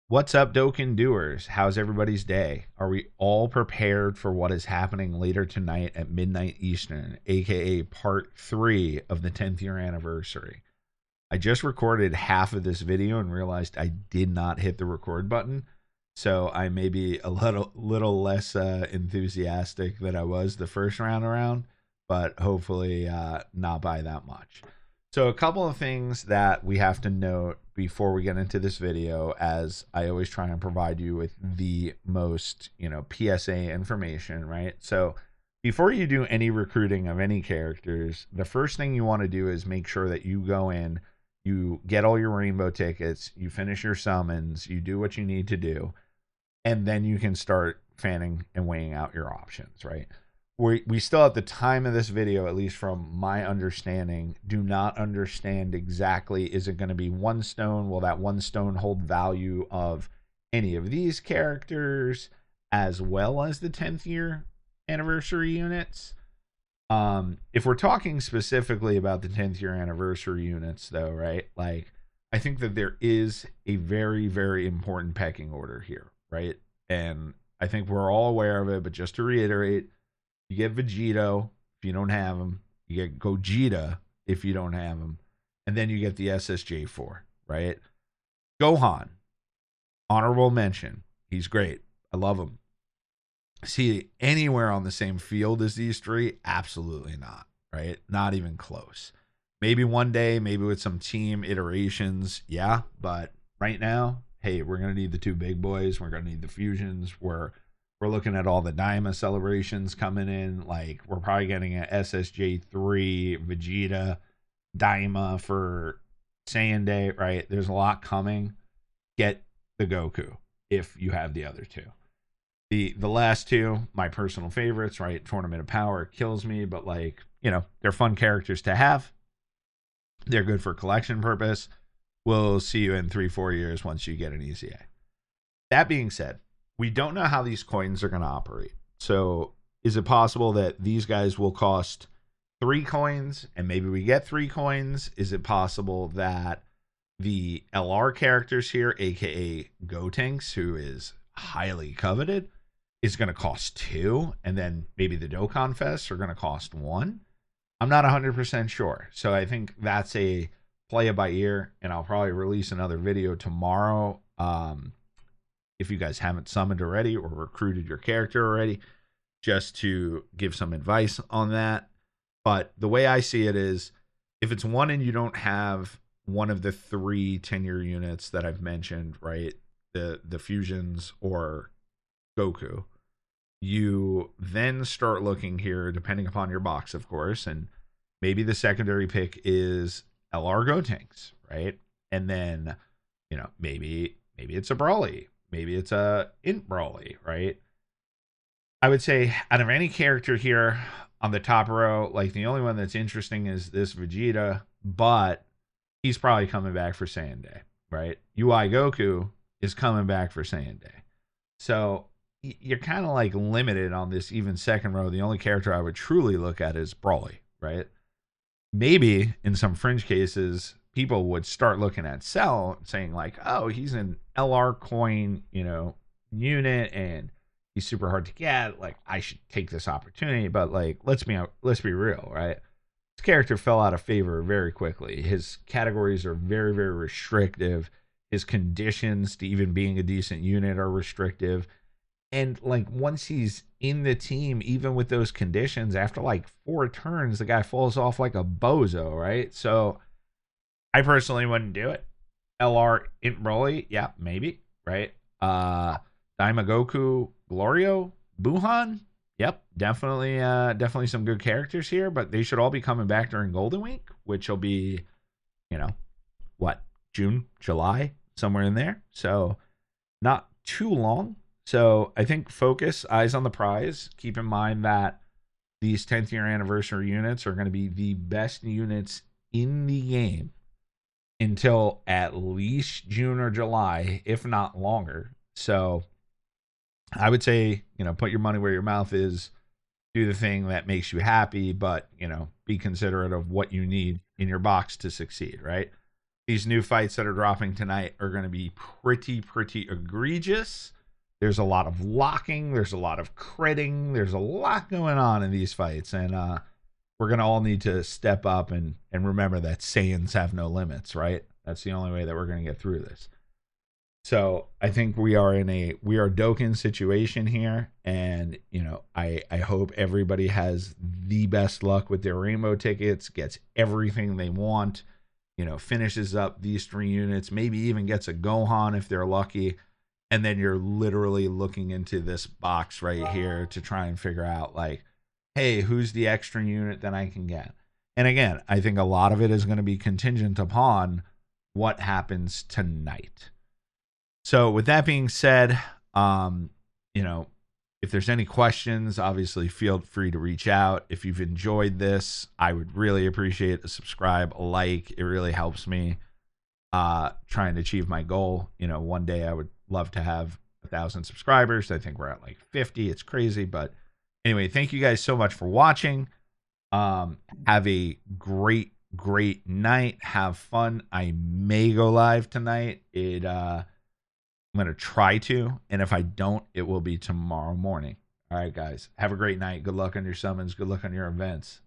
What's up, Doken doers? How's everybody's day? Are we all prepared for what is happening later tonight at midnight Eastern, aka part 3 of the 10th year anniversary? I just recorded half of this video and realized I did not hit the record button, so I may be a little less enthusiastic than I was the first round around, but hopefully not by that much. So a couple of things that we have to note before we get into this video, as I always try and provide you with the most, PSA information, right? So before you do any recruiting of any characters, the first thing you want to do is make sure that you go in, you get all your rainbow tickets, you finish your summons, you do what you need to do, and then you can start fanning and weighing out your options, right? We still at the time of this video, at least from my understanding, do not understand exactly, is it going to be one stone? Will that one stone hold value of any of these characters as well as the 10th year anniversary units? If we're talking specifically about the 10th year anniversary units, though, right? Like, I think that there is a very, very important pecking order here, right? And I think we're all aware of it, but just to reiterate, you get Vegito if you don't have him. You get Gogeta if you don't have him. And then you get the SSJ4, right? Gohan, honorable mention. He's great. I love him. See anywhere on the same field as these three? Absolutely not, right? Not even close. Maybe one day, maybe with some team iterations, yeah. But right now, hey, we're going to need the two big boys. We're going to need the fusions. We're looking at all the Daima celebrations coming in. Like, we're probably getting an SSJ3 Vegeta Daima for Saiyan Day, right? There's a lot coming. Get the Goku if you have the other two. The last two, my personal favorites, right? Tournament of Power kills me, but like, they're fun characters to have. They're good for collection purpose. We'll see you in 3-4 years once you get an EZA. That being said, we don't know how these coins are going to operate. So is it possible that these guys will cost 3 coins and maybe we get 3 coins? Is it possible that the LR characters here, aka Gotenks, who is highly coveted, is going to cost 2, and then maybe the Dokkan Fests are going to cost 1? I'm not 100% sure. So I think that's a play it by ear, and I'll probably release another video tomorrow. If you guys haven't summoned already or recruited your character already, just to give some advice on that. But the way I see it is, if it's 1 and you don't have one of the 3 10-year units that I've mentioned, right, the fusions or Goku, you then start looking here, depending upon your box, of course, and maybe the secondary pick is LR Gotenks, right? And then, maybe it's a Brawly. Maybe it's a Int Brawly, right? I would say out of any character here on the top row, like, the only one that's interesting is this Vegeta, but he's probably coming back for Saiyan Day, right? UI Goku is coming back for Saiyan Day. So you're kind of like limited on this even second row. The only character I would truly look at is Brawly, right? Maybe in some fringe cases, people would start looking at Cell saying like, oh, he's an LR coin, unit, and he's super hard to get. Like, I should take this opportunity. But like, let's be real, right? This character fell out of favor very quickly. His categories are very, very restrictive. His conditions to even being a decent unit are restrictive. And like, once he's in the team, even with those conditions, after like 4 turns, the guy falls off like a bozo, right? So I personally wouldn't do it. LR Int Broly, yeah, maybe, right? Daima Goku, Glorio, Buhan, yep, definitely some good characters here, but they should all be coming back during Golden Week, which will be, what, June, July, somewhere in there. So not too long. So I think focus, eyes on the prize. Keep in mind that these 10th year anniversary units are going to be the best units in the game until at least June or July, if not longer. So I would say, put your money where your mouth is, do the thing that makes you happy, but, be considerate of what you need in your box to succeed, right? these new fights that are dropping tonight are going to be pretty egregious. There's a lot of locking, there's a lot of critting, there's a lot going on in these fights, and we're going to all need to step up and remember that Saiyans have no limits, right? That's the only way that we're going to get through this. So I think we are Dokken situation here, and I hope everybody has the best luck with their rainbow tickets, gets everything they want, finishes up these 3 units, maybe even gets a Gohan if they're lucky, and then you're literally looking into this box right here to try and figure out, like, hey, who's the extra unit that I can get? And again, I think a lot of it is going to be contingent upon what happens tonight. So with that being said, if there's any questions, obviously feel free to reach out. If you've enjoyed this, I would really appreciate a subscribe, a like. It really helps me trying to achieve my goal. One day I would love to have 1,000 subscribers. I think we're at like 50. It's crazy. But anyway, thank you guys so much for watching. Have a great night. Have fun. I may go live tonight. I'm going to try to, and if I don't, it will be tomorrow morning. All right, guys. Have a great night. Good luck on your summons. Good luck on your events.